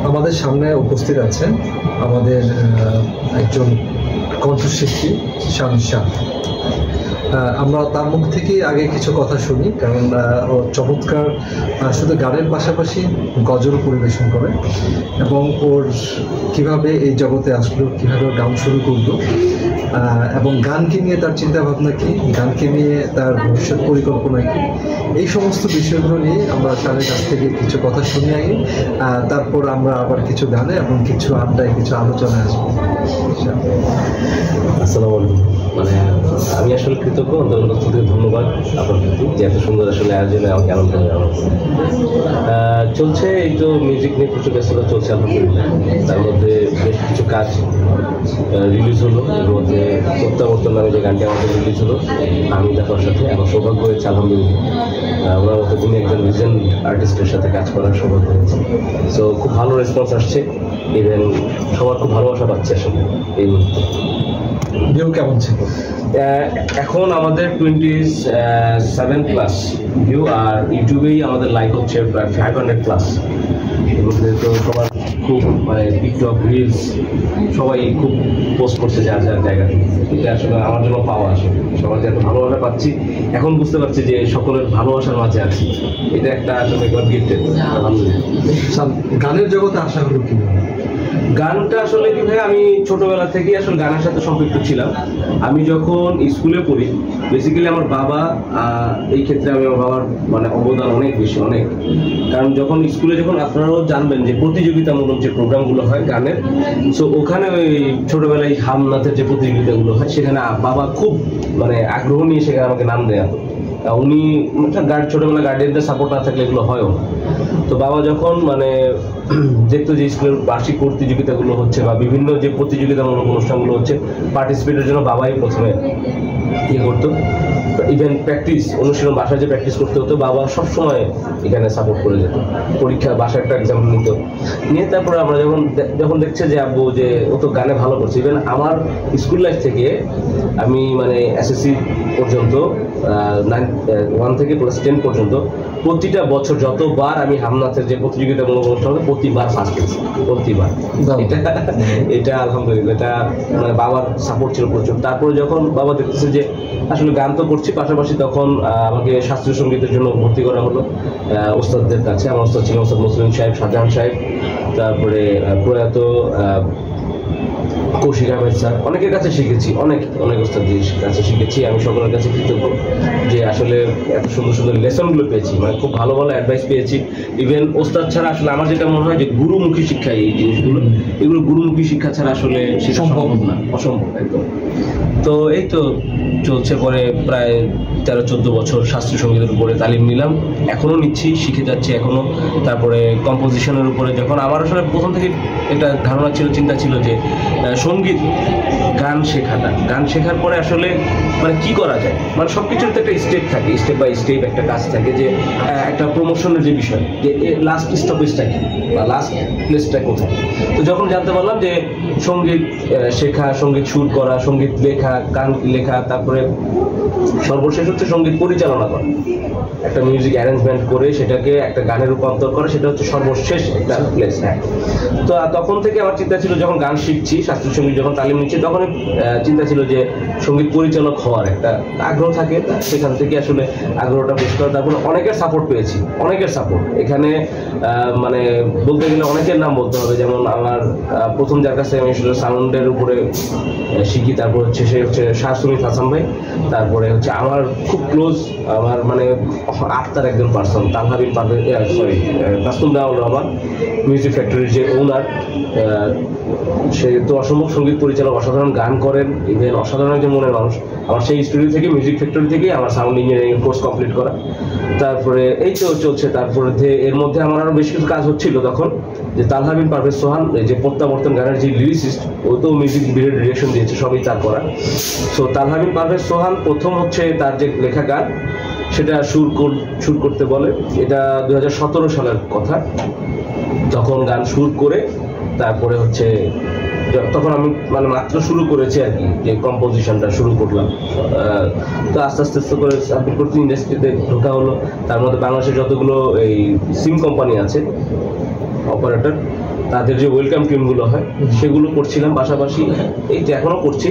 আমাদের সামনে উপস্থিত আছেন আমাদের একজন কণ্ঠশিল্পী শামিম শাহ। আমরা তার মুখ থেকে আগে কিছু কথা শুনি, কারণ ও চমৎকার শুধু গানের পাশাপাশি গজল পরিবেশন করে, এবং ওর কিভাবে এই জগতে আসলো, কিভাবে গান শুরু করলো, এবং গানকে নিয়ে তার চিন্তা ভাবনা কি, গানকে নিয়ে তার ভবিষ্যৎ পরিকল্পনা কি, এই সমস্ত বিষয়গুলো নিয়ে আমরা তাদের কাছ থেকে কিছু কথা শুনে আগে, তারপর আমরা আবার কিছু গানে এবং কিছু আড্ডায় কিছু আলোচনায় আসবো। আসসালামু আলাইকুম। আমি আসলে কৃতজ্ঞ, অন্তত ধন্যবাদ আপনার প্রতি যে এত সুন্দর আসলে আয়োজনে আমাকে আনন্দ চলছে। এই তো মিউজিক নিয়ে প্রচুর ব্যস্ততা চলছে আলহামদুলিল্লাহ। তার মধ্যে বেশ কিছু কাজ রিলিজ হলো, এর মধ্যে প্রত্যাবর্তন নামে যে গানটি আমাদের রিলিজ হলো আমি দেখার সাথে আমার সৌভাগ্য হয়েছে আলহামদুলিল্লাহ। ওনার মতো তিনি একজন রিজেন্ট আর্টিস্টের সাথে কাজ করার সৌভাগ্য হয়েছে। সো খুব ভালো রেসপন্স আসছে, ইভেন সবার খুব ভালোবাসা পাচ্ছে আসলে এই মুহূর্তে। ভিউ কেমন ছিল? এখন আমাদের 27+ ভিউ, আর ইউটিউবেই আমাদের লাইক হচ্ছে প্রায় 500+। এর মধ্যে তো সবার খুব টিকটক রিলস সবাই খুব পোস্ট করছে যার যার জায়গা থেকে। এটা আসলে আমার জন্য পাওয়া, আসলে সবার যে এত ভালোবাসা পাচ্ছি এখন বুঝতে পারছি যে সকলের ভালোবাসার মাঝে আছি। এটা একটা আসলে গিফটেড আলহামদুলিল্লাহ। গানের জগতে আশা হলো কি? গানটা আসলে কি ভাই, আমি ছোটবেলা থেকেই আসলে গানের সাথে সম্পৃক্ত ছিলাম। আমি যখন স্কুলে পড়ি, বেসিক্যালি আমার বাবা এই ক্ষেত্রে আমি আমার বাবার অবদান অনেক বেশি, অনেক। কারণ যখন স্কুলে যখন আপনারাও জানবেন যে প্রতিযোগিতামূলক যে প্রোগ্রামগুলো হয় গানের, সো ওখানে ওই ছোটবেলায় হামনাথের যে প্রতিযোগিতাগুলো হয় সেখানে বাবা খুব আগ্রহ নিয়ে সেখানে আমাকে নাম দেয়া। উনি ছোটবেলা গার্ডিয়ানদের সাপোর্ট না থাকলে এগুলো হয়ও। তো বাবা যখন দেখতো যে স্কুলের বার্ষিক প্রতিযোগিতাগুলো হচ্ছে বা বিভিন্ন যে প্রতিযোগিতামূলক অনুষ্ঠানগুলো হচ্ছে, পার্টিসিপেটের জন্য বাবাই প্রথমে ইয়ে করতো। ইভেন প্র্যাকটিস অনুশীলন, বাসায় যে প্র্যাকটিস করতে হতো, বাবা সবসময় এখানে সাপোর্ট করে যেত। পরীক্ষা বাসায় একটা এক্সাম্পল নিয়ে তারপরে আমরা যখন দেখছে যে আব্বু যে ও তো গানে ভালো করছে। ইভেন আমার স্কুল লাইফ থেকে আমি এসএসসি পর্যন্ত 1 থেকে ক্লাস 10 পর্যন্ত প্রতিটা বছর যতবার আমি হামনাথের যে প্রতিযোগিতামূলক অনুষ্ঠান হতো প্রতিবার ফার্স্ট হয়েছি, প্রতিবার। এটা আলহামদুলিল্লাহ, এটা বাবার সাপোর্ট ছিল প্রচুর। তারপরে যখন বাবা দেখতেছে যে আসলে গান তো করছি পাশাপাশি, তখন আমাকে শাস্ত্রীয় সঙ্গীতের জন্য ভর্তি করা হলো ওস্তাদদের কাছে। আমার ওস্তাদ ছিলেন ওস্তাদ মুসলিম সাহেব, শাহজাহান সাহেব, তারপরে প্রয়াত কৌশিক আহমেদ স্যার, অনেকের কাছে শিখেছি, অনেক ওস্তাদের কাছে শিখেছি। আমি সকলের কাছে কৃতজ্ঞ যে আসলে এত সুন্দর সুন্দর লেসনগুলো পেয়েছি, খুব ভালো ভালো অ্যাডভাইস পেয়েছি। ইভেন ওস্তাদ ছাড়া আসলে আমার যেটা মনে হয় যে গুরুমুখী শিক্ষা, এই জিনিসগুলো এগুলো গুরুমুখী শিক্ষা ছাড়া আসলে সেটা সম্ভব না, অসম্ভব একদম। তো এই তো চলছে, পরে প্রায় 13-14 বছর শাস্ত্রীয় সঙ্গীতের উপরে তালিম নিলাম, এখনো নিচ্ছি, শিখে যাচ্ছি এখনো। তারপরে কম্পোজিশনের উপরে যখন আমার আসলে প্রথম থেকে একটা ধারণা ছিল, চিন্তা ছিল যে সঙ্গীত গান শেখার পরে আসলে কি করা যায়, সবকিছুর তো একটা স্টেপ থাকে, স্টেপ বাই স্টেপ একটা কাজ থাকে, যে একটা প্রমোশনের যে বিষয়, যে লাস্ট স্টপেজটা কি বা লাস্ট প্লেসটা কোথায়। তো যখন জানতে পারলাম যে সঙ্গীত শেখা, সঙ্গীত সুর করা, সঙ্গীত লেখা, গান লেখা, তারপরে সর্বশেষ হচ্ছে সঙ্গীত পরিচালনা করা, একটা মিউজিক অ্যারেঞ্জমেন্ট করে সেটাকে একটা গানে রূপান্তর করা, সেটা হচ্ছে সর্বশেষ একটা প্লেস। হ্যাঁ, তো তখন থেকে আমার চিন্তা ছিল, যখন গান শিখছি, শাস্ত্রীয় সঙ্গীত যখন তালিম নিচ্ছি, তখন চিন্তা ছিল যে সঙ্গীত পরিচালক হওয়ার একটা আগ্রহ থাকে, সেখান থেকে আসলে আগ্রহটা বেশ করা। তারপরে অনেকের সাপোর্ট পেয়েছি, অনেকের সাপোর্ট এখানে বলতে গেলে অনেকের নাম বলতে হবে। যেমন আমার প্রথম যার কাছে আমি আসলে সাউন্ডের উপরে শিখি, তারপর হচ্ছে সে হচ্ছে শাহ সুমিত হাসান ভাই। তারপরে হচ্ছে আমার খুব ক্লোজ, আমার আত্মার একজন পার্সন, তালহা বিন পারভেজ, মাসুম দাউল রহমান, মিউজিক ফ্যাক্টরির যে ওনার, সে তো অসম্ভব সঙ্গীত পরিচালক, অসাধারণ গান করেন, ইভেন অসাধারণ একজন মনের মানুষ। আমার সেই স্টুডিও থেকে, মিউজিক ফ্যাক্টরি থেকেই আমার সাউন্ড ইঞ্জিনিয়ারিং কোর্স কমপ্লিট করা। তারপরে এই তো চলছে। তারপরে এর মধ্যে আমার আরো বেশ কিছু কাজ হচ্ছিল তখন, যে তালহা বিন পারভেজ সোহান, যে প্রত্যাবর্তন গানের যে লিরিসিস্ট, ও তো মিউজিক ভিডিও ডিরেকশন দিয়েছে, সবই তার করা। সো তালহা বিন পারভেজ সোহান প্রথম হচ্ছে তার যে লেখা গান, সেটা সুর করতে বলে। এটা 2017 সালের কথা। তখন গান সুর করে তারপরে হচ্ছে, তখন আমি মাত্র শুরু করেছি আর কি, যে কম্পোজিশনটা শুরু করলাম। তো আস্তে আস্তে করে সাবমিট করতে ইন্ডাস্ট্রিতে ঢোকা হলো। তার মধ্যে বাংলাদেশের যতগুলো এই সিম কোম্পানি আছে, অপারেটর, তাদের যে ওয়েলকাম টিমগুলো হয় সেগুলো করছিলাম, পাশাপাশি এই তো এখনো করছি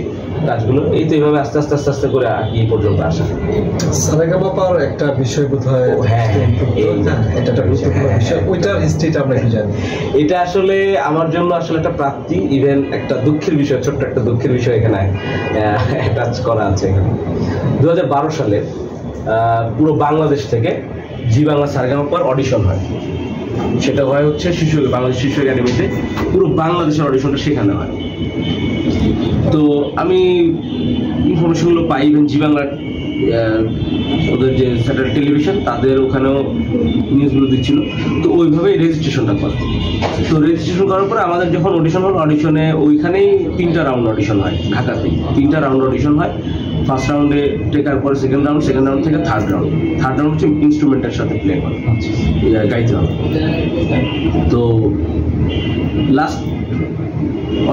কাজগুলো। এই তো এইভাবে আস্তে আস্তে আস্তে আস্তে করে এই পর্যন্ত আসা। সারেগামাপার একটা বিষয় বোধহয়, হ্যাঁ এটা একটা গুরুত্বপূর্ণ বিষয়, ওইটার হিস্ট্রিটা আমরা কি জানি? এটা আসলে আমার জন্য আসলে একটা প্রাপ্তি, ইভেন একটা দুঃখের বিষয়, ছোট্ট একটা দুঃখের বিষয় এখানে অ্যাটাচ করা আছে। এখানে 2012 সালে পুরো বাংলাদেশ থেকে জি বাংলা সারেগামাপার অডিশন হয়। সেটা হয় হচ্ছে বাংলাদেশ শিশু একাডেমিতে, পুরো বাংলাদেশের অডিশনটা সেখানে হয়। তো আমি ইনফরমেশনগুলো পাই, ইভেন জি বাংলার ওদের যে স্যাটেলাইট টেলিভিশন তাদের ওখানেও নিউজগুলো দিচ্ছিল। তো ওইভাবেই রেজিস্ট্রেশনটা করে। তো রেজিস্ট্রেশন করার পরে আমাদের যখন অডিশন হল, অডিশনে ওইখানেই 3টা রাউন্ড অডিশন হয়, ঢাকাতেই 3টা রাউন্ড অডিশন হয়। ফার্স্ট রাউন্ডে টেকার পরে সেকেন্ড রাউন্ড থেকে থার্ড রাউন্ড হচ্ছে ইনস্ট্রুমেন্টের সাথে প্লে করে, গাইতে হবে। তো লাস্ট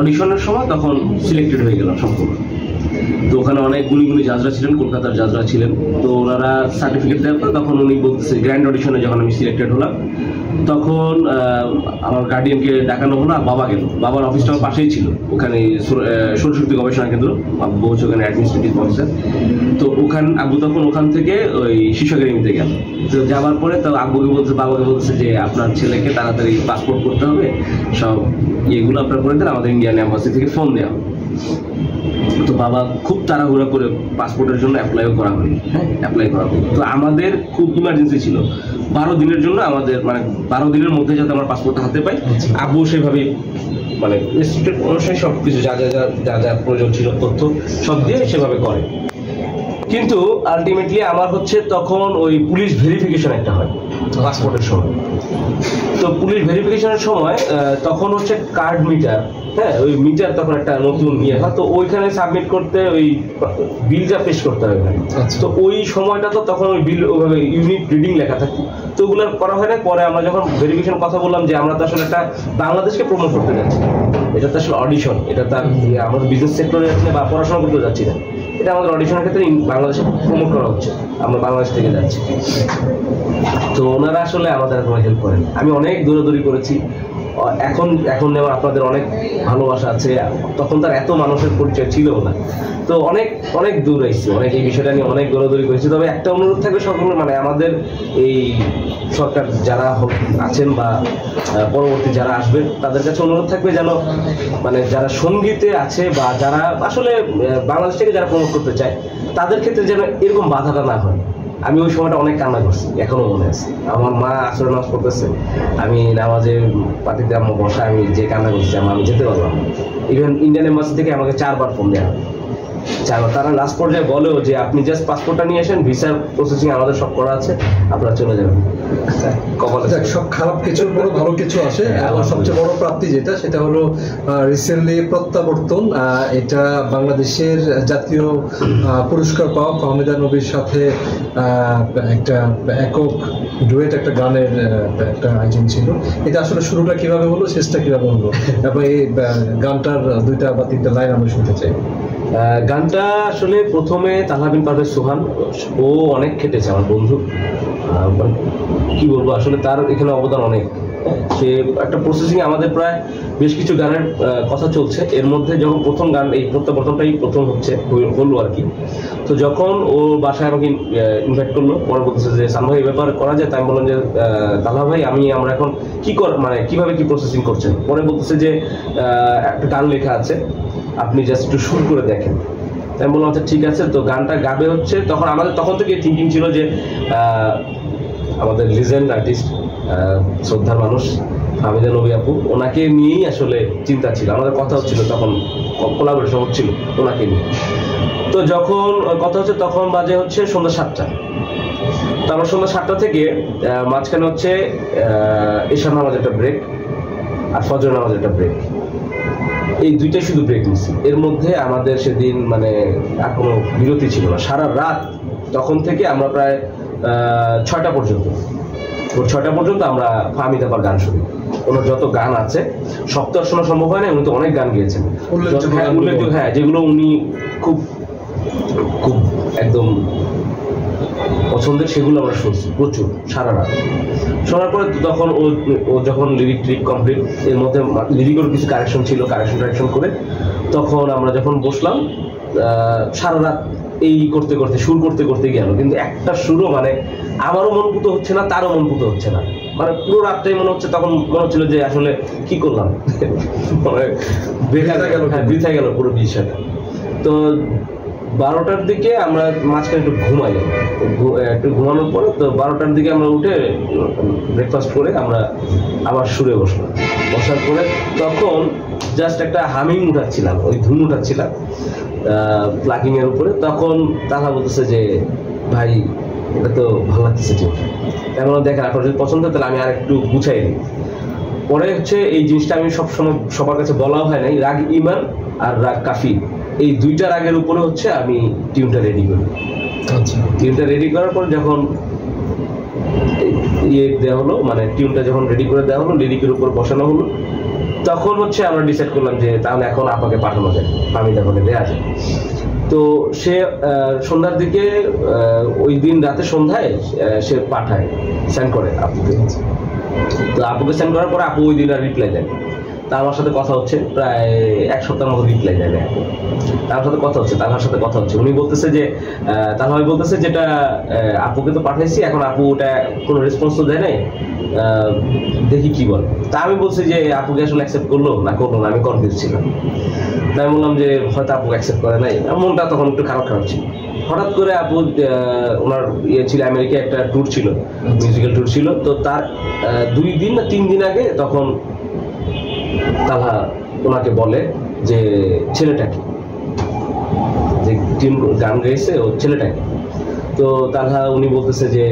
অডিশনের সময় তখন সিলেক্টেড হয়ে গেলাম সম্পূর্ণ। তো ওখানে অনেক গুণী জাজরা ছিলেন, কলকাতার জাজরা ছিলেন। তো ওনারা সার্টিফিকেট দেওয়ার পর তখন উনি বলতেছে, গ্র্যান্ড অডিশনে যখন আমি সিলেক্টেড হলাম তখন আমার গার্ডিয়ানকে ডাকানো হলো, বাবা গেল। বাবার অফিসটা আমার পাশেই ছিল, ওখানে সৌরশক্তি গবেষণা কেন্দ্র, আব্বু হচ্ছে ওখানে অ্যাডমিনিস্ট্রেটিভ অফিসার। তো আব্বু তখন ওখান থেকে ওই শিশু একাডেমিতে গেল। তো যাওয়ার পরে তো বাবাকে বলছে যে আপনার ছেলেকে তাড়াতাড়ি পাসপোর্ট করতে হবে, সব ইয়েগুলো আপনার করে দেন, আমাদের ইন্ডিয়ান এম্বাসি থেকে ফোন দেওয়া। তো বাবা খুব তাড়াহুড়া করে পাসপোর্টের জন্য অ্যাপ্লাই করা হলো। তো আমাদের খুব ইমার্জেন্সি ছিল, 12 দিনের জন্য আমাদের, মানে 12 দিনের মধ্যে যাতে আমরা পাসপোর্টটা হাতে পাই। আব্বু সেভাবেই মানে অনুষ্ঠানে সব কিছু যা যা প্রয়োজন ছিল তথ্য সব দিয়ে সেভাবে করে। কিন্তু আলটিমেটলি আমার হচ্ছে তখন ওই পুলিশ ভেরিফিকেশন একটা হয় পাসপোর্টের সময়। তো পুলিশ ভেরিফিকেশনের সময় তখন হচ্ছে কার্ড মিটার, হ্যাঁ ওই মিটার তখন একটা নতুন ইয়ে হয়। তো ওইখানে সাবমিট করতে ওই বিলটা পেশ করতে হবে। তো ওই সময়টা তো তখন ওই বিল ওইভাবে ইউনিট রিডিং লেখা থাকে, তো ওগুলো করা হয় না। পরে আমরা যখন ভেরিফিকেশন কথা বললাম যে আমরা তো আসলে একটা বাংলাদেশকে প্রমোট করতে যাচ্ছি, এটা তো আসলে অডিশন, এটা তার আমাদের বিজনেস সেক্টরে যাচ্ছি না বা পড়াশোনা করতে যাচ্ছি না, এটা আমাদের অডিশনের ক্ষেত্রে বাংলাদেশে প্রমোট করা হচ্ছে, আমরা বাংলাদেশ থেকে যাচ্ছি। তো ওনারা আসলে আমাদের এখন হেল্প করেন। আমি অনেক দৌড়াদৌড়ি করেছি, এখন নেওয়া আপনাদের অনেক ভালোবাসা আছে, তখন তার এত মানুষের পরিচয় ছিল না। তো অনেক দূর আইছি, অনেক এই বিষয়টা নিয়ে অনেক দৌড়াদৌড়ি করেছি। তবে একটা অনুরোধ থাকবে সকলের, মানে আমাদের এই সরকার যারা আছেন বা পরবর্তী যারা আসবেন তাদের কাছে অনুরোধ থাকবে যেন মানে যারা সঙ্গীতে আছে বা যারা আসলে বাংলাদেশ থেকে যারা প্রমোট করতে চায় তাদের ক্ষেত্রে যেন এরকম বাধাটা না হয়। আমি ওই সময়টা অনেক কান্না করছি, এখনো মনে আছে। আমার মা আসরে নামাজ পড়তেছে, আমি নামাজে পার্টিতে আমার বসা, আমি যে কান্না করছি, আমি যেতে পারলাম। ইভেন ইন্ডিয়ান এম্বাসি থেকে আমাকে 4বার ফোন দেওয়া হয়, 4বার। তারা লাস্ট পর্যায়ে বলেও যে আপনি জাস্ট পাসপোর্টটা নিয়ে আসেন, ভিসার প্রসেসিং আমাদের সব করা আছে, আপনারা চলে যাবেন। সব খারাপ কিছুর পরে ভালো কিছু আসে। আমার সবচেয়ে বড় প্রাপ্তি সেটা হলো রিসেন্টলি প্রত্যাবর্তন। এটা বাংলাদেশের জাতীয় পুরস্কার পাওয়া ফাহমিদা নবীর সাথে একটা একক ডুয়েট একটা গানের একটা আয়োজন ছিল। এটা আসলে শুরুটা কিভাবে হলো, শেষটা কিভাবে হলো, এবং এই গানটার 2টা বা 3টা লাইন আমরা শুনতে চাই। গানটা আসলে প্রথমে তালহা বিন পারভেজ সোহান, ও অনেক খেটেছে, আমার বন্ধু, কি বলবো আসলে তার এখানে অবদান অনেক। সে একটা প্রসেসিং, আমাদের প্রায় বেশ কিছু গানের কথা চলছে, এর মধ্যে যখন প্রথম গান এই প্রত্যাবর্তনটাই প্রথম হলো আর কি। তো যখন ও বাসায় আমাকে ইনভাইট করলো, পরে বলতেছে যে সান ভাই এই ব্যাপার করা যায়। তাই আমি বললাম যে তালহা ভাই আমরা এখন মানে কিভাবে কি প্রসেসিং করছেন। পরে বলতেছে যে একটা গান লেখা আছে, আপনি জাস্ট একটু শুরু করে দেখেন। তাই বললাম আচ্ছা ঠিক আছে। তো গানটা গাবে হচ্ছে, তখন আমাদের তখন থেকে থিঙ্কিং ছিল যে আমাদের লিজেন্ড আর্টিস্ট, শ্রদ্ধার মানুষ ফাহমিদা নবী আপু, ওনাকে নিয়েই আসলে চিন্তা ছিল, আমাদের কথা হচ্ছিল, তখন কোলাবোরেশন হচ্ছিল ওনাকে নিয়ে। তো যখন কথা হচ্ছে তখন বাজে হচ্ছে সন্ধ্যা 7টা। তো আমার সন্ধ্যা 7টা থেকে মাঝখানে হচ্ছে এশার নামাজ একটা ব্রেক আর ফজর নামাজ একটা ব্রেক, এই 2টাই শুধু ব্রেক নিচ্ছি। এর মধ্যে আমাদের সেদিন মানে আর কোনো বিরতি ছিল না, সারা রাত তখন থেকে আমরা প্রায় 6টা পর্যন্ত, 6টা পর্যন্ত আমরা ফাহমিদা আপার গান শুনি। ওনার যত গান আছে সব তো শোনা সম্ভব হয় না, উনি তো অনেক গান গিয়েছেন উল্লেখযোগ্য, হ্যাঁ, যেগুলো উনি খুব খুব একদম পছন্দের, সেগুলো আমরা শুনছি প্রচুর সারা রাত। শোনার পরে তখন ও যখন লিরিক ট্রিক কমপ্লিট, এর মধ্যে লিরিকের কিছু কারেকশন ছিল, কারেকশন করে তখন আমরা যখন বসলাম সারা রাত এই করতে করতে সুর করতে করতে গেল, কিন্তু একটা সুরও মানে আমারও মনপুত হচ্ছে না, তারও মনপুত হচ্ছে না। মানে পুরো রাতটাই মনে হচ্ছে, তখন মনে হচ্ছিল যে আসলে কি করলাম, মানে বৃথা গেল পুরো বিষয়টা। তো 12টার দিকে আমরা মাঝখানে একটু ঘুমাই, একটু ঘুমানোর পরে তো 12টার দিকে আমরা উঠে ব্রেকফাস্ট করে আমরা আবার সুরে বসলাম। বসার পরে তখন জাস্ট একটা হামিং উঠাচ্ছিলাম, ওই ধুন উঠাচ্ছিলাম প্লাগিং এর উপরে। তখন তাহা বলতেছে যে ভাই এটা তো ভালো লাগতেছে, ঠিক তেমন দেখেন আপনার যদি পছন্দ তাহলে আমি আর একটু গুছাই দিই। পরে হচ্ছে এই জিনিসটা আমি সবসময় সবার কাছে বলাও হয় নাই, রাগ ইমান আর রাগ কাফি, এই দুইটা রাগের উপরে হচ্ছে আমি টিউনটা রেডি করি। টিউনটা রেডি করার পর যখন ইয়ে দেওয়া হলো, মানে টিউনটা যখন রেডি করে দেওয়া হলো, লিরিকের উপর বসানো হলো, তখন হচ্ছে আমরা ডিসাইড করলাম যে তাহলে এখন আপাকে পাঠানো যায়, ফামিদা আপাকে দেওয়া যায়। তো সে সন্ধ্যার দিকে ওই দিন রাতে সন্ধ্যায় সে পাঠায়, সেন্ড করে আপুকে। তো আপুকে সেন্ড করার পরে আপু ওই দিন আর রিপ্লাই দেয়। তা আমার সাথে কথা হচ্ছে প্রায় 1 সপ্তাহের মতো রিপ্লাই দেয় না আপু। তার সাথে কথা হচ্ছে, তার সাথে কথা হচ্ছে, উনি বলতেছে যে তাহলে বলতেছে যেটা আপুকে তো পাঠাইছি, এখন আপু ওটা কোনো রেসপন্স তো দেয় নাই, দেখি কি বলে। তা আমি বলছি যে আপুকে আসলে অ্যাকসেপ্ট করলো না করলো না, আমি কনফিউজ ছিলাম। তাই বললাম যে হয়তো আপু অ্যাকসেপ্ট করে নাই, মনটা তখন একটু খারাপ ছিল। হঠাৎ করে আপু ওনার ইয়ে ছিল, আমেরিকা একটা ট্যুর ছিল, মিউজিক্যাল ট্যুর ছিল। তো তার 2 দিন না 3 দিন আগে তখন তাহা ওনাকে বলে যে ছেলেটাকে, যে টিম গান গাইছে ও ছেলেটাকে। তো তাহা উনি বলতেছে যে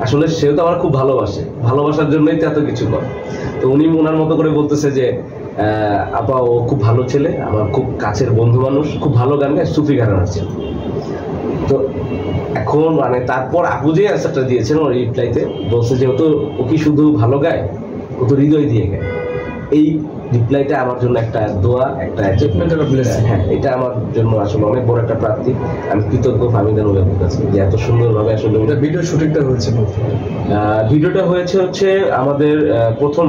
আসলে সেও তো আমার খুব ভালোবাসে, ভালোবাসার জন্যই তো এত কিছু করে। তো উনি ওনার মতো করে বলতেছে যে আপা ও খুব ভালো ছেলে, আমার খুব কাছের বন্ধু মানুষ, খুব ভালো গান গায়, সুফি ঘরানার ছেলে। তো এখন মানে তারপর আপু যে অ্যান্সারটা দিয়েছেন ওর রিপ্লাইতে, বলছে যে ও কি শুধু ভালো গায়, ও তো হৃদয় দিয়ে গায়। এই রিপ্লাইটা আমার জন্য একটা দোয়া, একটা হ্যাঁ, এটা আমার জন্য আসলে অনেক বড় একটা প্রাপ্তি। আমি কৃতজ্ঞ ফামিদা নূরের কাছে যে এত সুন্দরভাবে আসলে ভিডিও শুটিংটা হয়েছে। ভিডিওটা হয়েছে হচ্ছে আমাদের প্রথম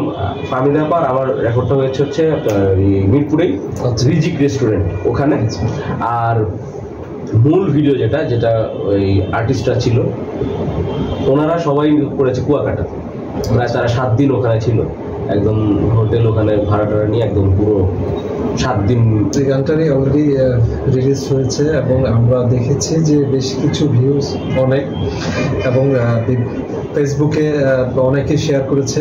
ফামিদা পার আমার রেকর্ডটা হয়েছে হচ্ছে মিরপুরেই রিজিক রেস্টুরেন্ট ওখানে। আর মূল ভিডিও যেটা ওই আর্টিস্টরা ছিল ওনারা সবাই করেছে কুয়াকাটা, প্রায় তারা 7 দিন ওখানে ছিল, একদম হোটেল ওখানে ভাড়া টাড়া নিয়ে একদম পুরো 7 দিন। এই গানটারই অলরেডি রিলিজ হয়েছে এবং আমরা দেখেছি যে বেশ কিছু ভিউজ অনেক, এবং ফেসবুকে অনেকে শেয়ার করেছে।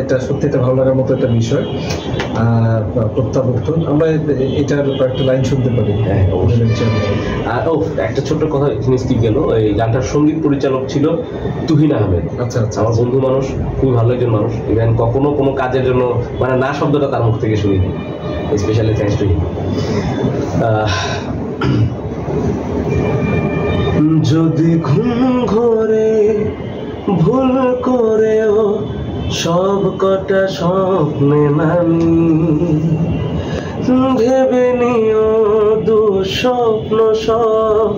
এটা সত্যি একটা ভালো লাগার মতো একটা বিষয়। প্রত্যাবর্তন আমরা এটার কয়েকটা লাইন শুনতে পারি। আর একটা ছোট্ট কথা জিনিস কি গেল, এই গানটার সঙ্গীত পরিচালক ছিল তুহিন আহমেদ। আচ্ছা, আমার বন্ধু মানুষ, খুবই ভালো একজন মানুষ। ইভেন কখনো কোনো কাজের জন্য মানে না শব্দটা তার মুখ থেকে শুনিনি, স্পেশালি থ্যাঙ্কস টু হিম। যদি ঘুম ঘরে ভুল করেও সব কটা স্বপ্নে নামি, ভেবে নিও দুঃস্বপ্ন সব,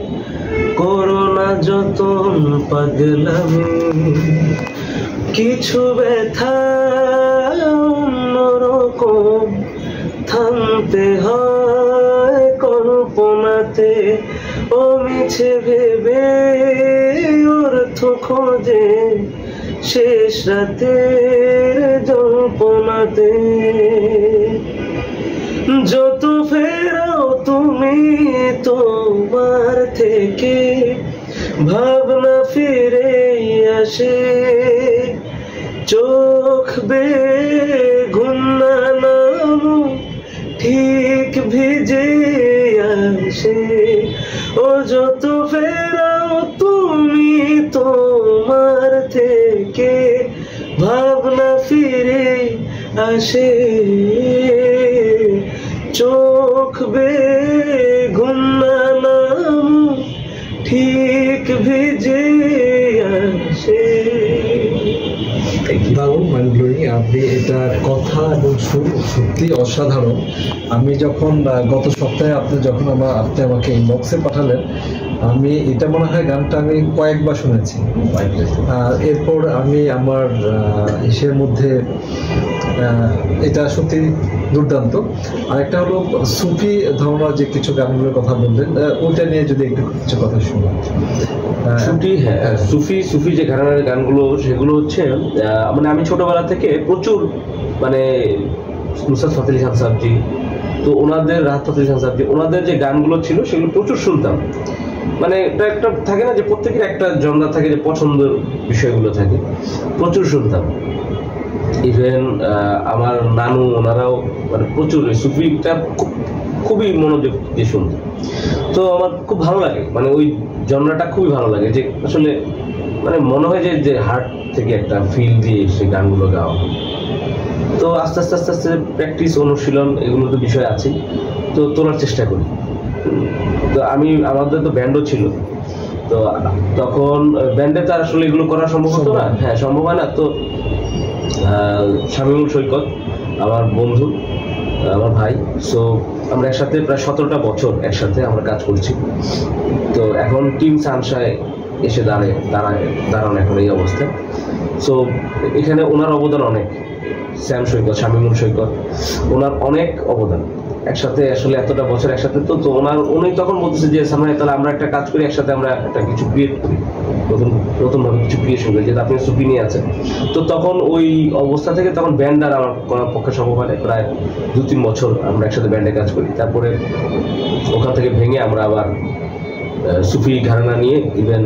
করোনা যতন পাগলামি, কিছু ব্যথা অন্যরকম থামতে হয় কল্পনাতে, ও মিছে ভেবে অর্থ খোঁজে শেষ রাতের জল্পনাতে। যত ফেরাও তুমি তোমার থেকে, ভাবনা ফিরে আসে, চোখ বেয়ে ঘূর্ণানাম ঠিক ভিজে আসে। ও যত ফেরাও তুমি তোমার থেকে, ভাবনা ফিরে আসে, চোখ বেয়ে ঘূর্ণানাম ঠিক ভিজে আসে। দারুণ, মাইন্ড ব্লোয়িং। আপনি এটা কথা এবং সুর সত্যি অসাধারণ। আমি যখন গত সপ্তাহে আপনি আমাকে ইনবক্সে পাঠালেন, আমি এটা মনে হয় গানটা আমি কয়েকবার শুনেছি। আর এরপর আমি আমার ইসের মধ্যে এটা সত্যি দুর্দান্ত। আরেকটা হলো সুফি ধারণা যে কিছু গানগুলোর কথা বললেন, ওটা নিয়ে যদি একটু কিছু কথা শুনি। সুফি, হ্যাঁ, সুফি যে ঘরানার গানগুলো সেগুলো হচ্ছে মানে আমি ছোটবেলা থেকে প্রচুর মানে নুসরাত ফাতে আলী খান সাহেবজি, তো ওনাদের রাহাত ফাতে আলী খান সাহেবজি, ওনাদের যে গানগুলো ছিল সেগুলো প্রচুর শুনতাম। মানে এটা একটা থাকে না যে প্রত্যেকের একটা জনরা থাকে যে পছন্দের বিষয়গুলো থাকে, প্রচুর শুনতাম। ইভেন আমার নানু ওনারাও মানে প্রচুর সুফিটা খুবই মনোযোগ দিয়ে শুনতাম। তো আমার খুব ভালো লাগে, মানে ওই জনরাটা খুবই ভালো লাগে, যে আসলে মানে মনে হয় যে হার্ট থেকে একটা ফিল দিয়ে সেই গানগুলো গাওয়া। তো আস্তে আস্তে আস্তে আস্তে প্র্যাকটিস, অনুশীলন এগুলো তো বিষয় আছে, তো তোলার চেষ্টা করি। তো আমাদের তো ব্যান্ডও ছিল, তো তখন ব্যান্ডে তো আসলে এগুলো করা সম্ভব হতো না, হ্যাঁ সম্ভব হয় না। তো শামীমুল সৈকত আমার বন্ধু, আমার ভাই, সো আমরা একসাথে প্রায় 17টা বছর একসাথে আমরা কাজ করছি। তো এখন টিম সানশায় এসে দাঁড়ান এখন এই অবস্থায়। সো এখানে ওনার অবদান অনেক, শ্যাম সৈকত, শামীমুল সৈকত, ওনার অনেক অবদান একসাথে, আসলে এতটা বছর একসাথে। তো উনি তখন বলতেছে যে সামনে তাহলে আমরা একটা কাজ করি, একসাথে আমরা একটা কিছু ক্রিয়েট করি, নতুন ভাবে কিছু ক্রিয়েশন করি, যেহেতু আপনি সুফি নিয়ে আছেন। তো তখন ওই অবস্থা থেকে তখন ব্যান্ড আর আমার করার পক্ষে সম্ভব হয়, প্রায় 2-3 বছর আমরা একসাথে ব্যান্ডে কাজ করি। তারপরে ওখান থেকে ভেঙে আমরা আবার সুফি ঘরানা নিয়ে ইভেন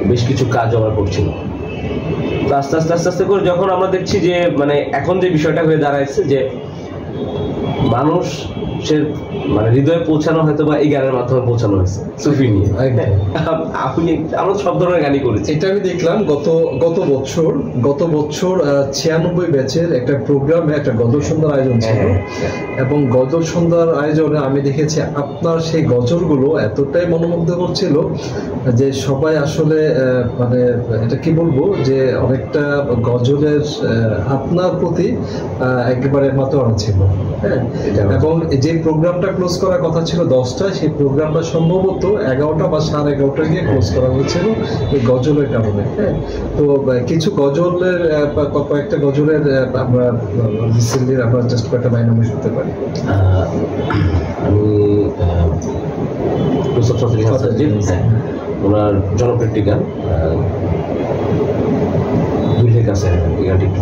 বেশ কিছু কাজ আমরা করছিলাম। তো আস্তে আস্তে আস্তে আস্তে করে যখন আমরা দেখছি যে মানে এখন যে বিষয়টা হয়ে দাঁড়াচ্ছে যে মানুষ সে মানে হৃদয়ে পৌঁছানো হয়তো বা এই গানের মাধ্যমে পৌঁছানো হয়েছে সুফি নিয়ে। আমরা সব ধরনের গানই করেছি। এটা আমি দেখলাম গত বছর 96 ব্যাচের একটা প্রোগ্রামে একটা গজল সন্ধ্যার আয়োজন ছিল, এবং গজল সন্ধ্যার আয়োজনে আমি দেখেছি আপনার সেই গজলগুলো এতটাই মনোমুগ্ধকর ছিল যে সবাই আসলে মানে এটা কি বলবো যে অনেকটা গজলের আপনার প্রতি একেবারে মাতোয়ারা ছিল। হ্যাঁ, এবং যে প্রোগ্রামটা ক্লোজ করার কথা ছিল 10টায়, সেই প্রোগ্রামটা সম্ভবত 11টা বা 11:30 গিয়ে ক্লোজ করা হয়েছিল এই গজলের কারণে। হ্যাঁ, তো কিছু গজলের কয়েকটা গজলের আমরা রিসেন্টলি আমরা জাস্ট কয়েকটা লাইন আমরা শুনতে পারি। আমি ওনার জনপ্রিয় গান দুলহে কা সেহরা, এই গানটি একটু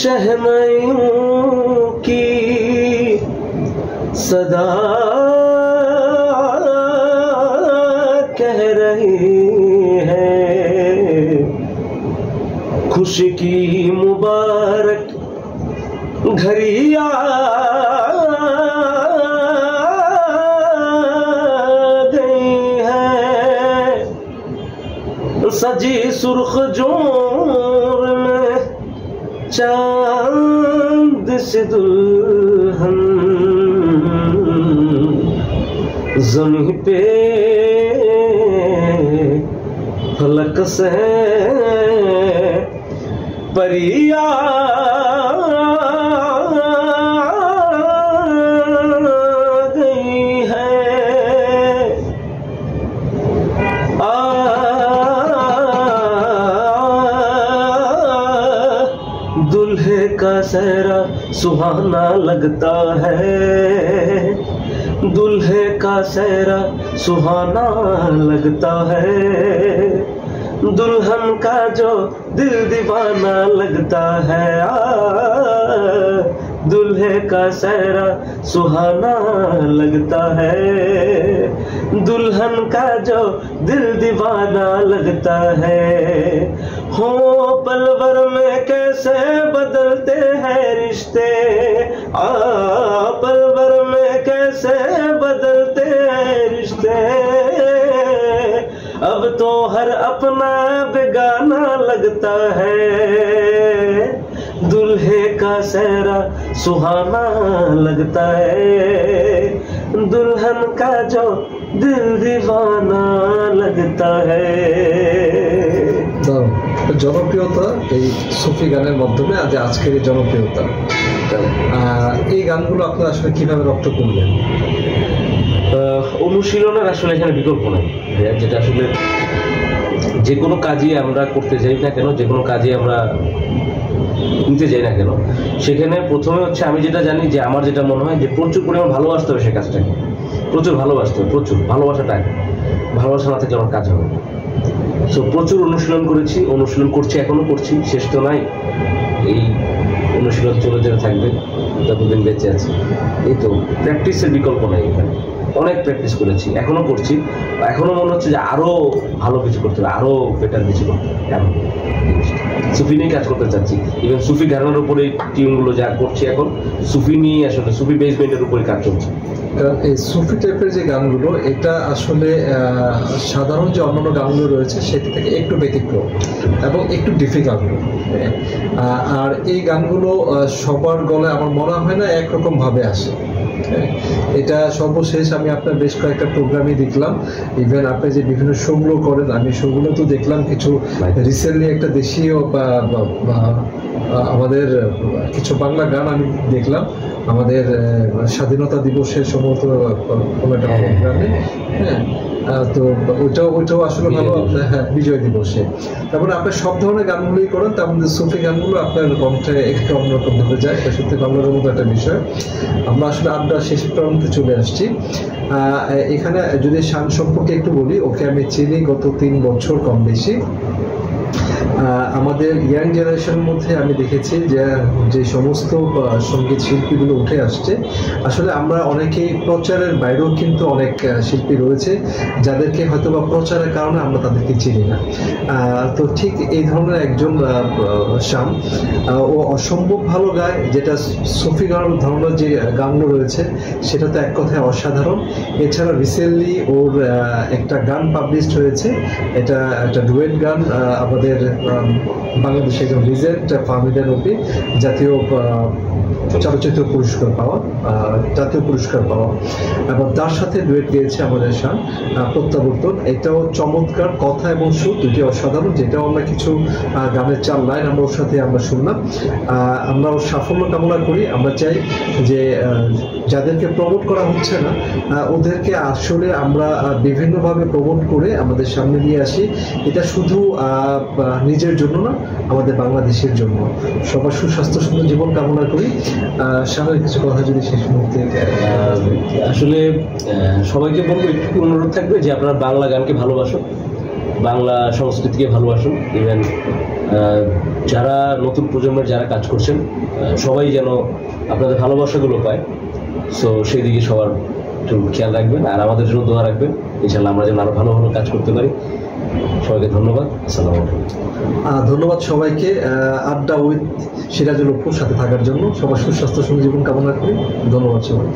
शहनाइयों की सदा कह रही है, खुशी की मुबारक घड़ी आ गई है, सजी सुर्ख जोर में चांद से दुल्हन ज़मीं पे फलक से परिया गई है। दुल्हे का सेहरा सुहाना लगता है, दुल्हे का सेहरा सुहाना लगता है, दुल्हन का जो दिल दीवाना लगता है। दुल्हे का सेहरा सुहाना लगता है, दुल्हन का जो दिल दीवाना लगता है। हो पलवर में कैसे बदलते हैं रिश्ते, पलवर में कैसे बदलते हैं रिश्ते, अब तो हर अपना बेगाना लगता है। दुल्हे का सेहरा सुहाना लगता है, दुल्हन का जो दिल दीवाना लगता है। আপনার জনপ্রিয়তা এই সুফি গানের মাধ্যমে আজকের এই জনপ্রিয়তা, এই গানগুলো আপনারা আসলে কিভাবে রপ্ত করলেন? অনুশীলনের আসলে এখানে বিকল্প নাই, যেটা আসলে যে কোনো কাজই আমরা করতে যাই না কেন, যে কোনো কাজে আমরা নিতে যাই না কেন, সেখানে প্রথমে হচ্ছে আমি যেটা জানি যে আমার যেটা মনে হয় যে প্রচুর পরিমাণ ভালোবাসতে হবে সেই কাজটাকে, প্রচুর ভালোবাসতে হবে, প্রচুর ভালোবাসাটা, ভালোবাসা না থাকলে আমার কাজ হবে। সো প্রচুর অনুশীলন করেছি, অনুশীলন করছি, এখনো করছি, শেষ তো নাই, এই অনুশীলন চলে যেতে থাকবে যতদিন বেঁচে আছি। এই তো প্র্যাকটিসের বিকল্প নাই এখানে, অনেক প্র্যাকটিস করেছি, এখনো করছি, এখনো মনে হচ্ছে যে আরো ভালো কিছু করতে হবে, আরো বেটার কিছু করতে হবে। কেন সুফি নিয়ে কাজ করতে চাচ্ছি, ইভেন সুফি ঘরানার উপরে টিমগুলো যা করছি এখন সুফি নিয়ে, আসলে সুফি বেসমেন্টের উপরে কাজ চলছে। এই সুফি টাইপের যে গানগুলো, এটা আসলে সাধারণ যে অন্যান্য গানগুলো রয়েছে সেটা থেকে একটু ব্যতিক্রম এবং একটু ডিফিকাল্ট। আর এই গানগুলো সবার গলায় আমার মনে হয় না একরকম ভাবে আসে। এটা সর্বশেষ আমি আপনার বেশ কয়েকটা প্রোগ্রামই দেখলাম, ইভেন আপনি যে বিভিন্ন শোগুলো করেন, আমি শোগুলো তো দেখলাম। কিছু রিসেন্টলি একটা দেশীয় আমাদের কিছু বাংলা গান আমি দেখলাম আমাদের স্বাধীনতা দিবসের সম্ভবত কোনো একটা প্রোগ্রামে। হ্যাঁ, তো ওইটাও আসলে ভালো। হ্যাঁ, বিজয় দিবসে। তারপরে আপনার সব ধরনের গানগুলোই করেন, তার মধ্যে সুফি গানগুলো আপনার কণ্ঠে একটু অন্যরকম ভাবে যায়, এটা সত্যি ভালোর মতো একটা বিষয়। আমরা আসলে আড্ডা শেষের প্রান্তে চলে আসছি। এখানে যদি শান সম্পর্কে একটু বলি, ওকে আমি চিনি গত 3 বছর কম বেশি। আমাদের ইয়াং জেনারেশনের মধ্যে আমি দেখেছি যে সমস্ত সঙ্গীত শিল্পীগুলো উঠে আসছে, আসলে আমরা অনেকেই প্রচারের বাইরেও কিন্তু অনেক শিল্পী রয়েছে যাদেরকে হয়তো বা প্রচারের কারণে আমরা তাদেরকে চিনি না। তো ঠিক এই ধরনের একজন শাম, ও অসম্ভব ভালো গায়, যেটা সুফি গান ধরনের যে গানগুলো রয়েছে সেটা তো এক কথায় অসাধারণ। এছাড়া রিসেন্টলি ওর একটা গান পাবলিশড হয়েছে, এটা একটা ডুয়েট গান আমাদের বাংলাদেশে একজন লিজেন্ড ফাহমিদা রফি, জাতীয় চলচ্চিত্র পুরস্কার পাওয়া, জাতীয় পুরস্কার পাওয়া, এবং তার সাথে ডুয়েট গেয়েছে আমাদের শান প্রত্যাবর্তন। এটাও চমৎকার, কথা এবং সুর দুটি অসাধারণ। যেটাও আমরা কিছু গানের 4 লাইন আমরা ওর সাথে আমরা শুনলাম। আমরা ওর সাফল্য কামনা করি। আমরা চাই যে যাদেরকে প্রমোট করা হচ্ছে না ওদেরকে আসলে আমরা বিভিন্নভাবে প্রমোট করে আমাদের সামনে নিয়ে আসি। এটা শুধু নিজের জন্য না, আমাদের বাংলাদেশের জন্য। সবার সুস্বাস্থ্য সুন্দর জীবন কামনা করি। সামনে কিছু কথা যদি শেষ মুহূর্তে। আসলে সবাইকে বলবো, একটু অনুরোধ থাকবে যে আপনারা বাংলা গানকে ভালোবাসুন, বাংলা সংস্কৃতিকে ভালোবাসুন। ইভেন যারা নতুন প্রজন্মের যারা কাজ করছেন সবাই যেন আপনাদের ভালোবাসাগুলো পায়। সো সেই দিকে সবার একটু খেয়াল রাখবেন, আর আমাদের জন্য দোয়া রাখবেন। ইনশাআল্লাহ আমরা যেন আরো ভালো ভালো কাজ করতে পারি। সবাইকে ধন্যবাদ। আসসালামু আলাইকুম। ধন্যবাদ সবাইকে আড্ডা উইথ সিরাজুল অপুর সাথে থাকার জন্য। সবার সুস্বাস্থ্য সুন্দর জীবন কামনা করি। ধন্যবাদ সবাই।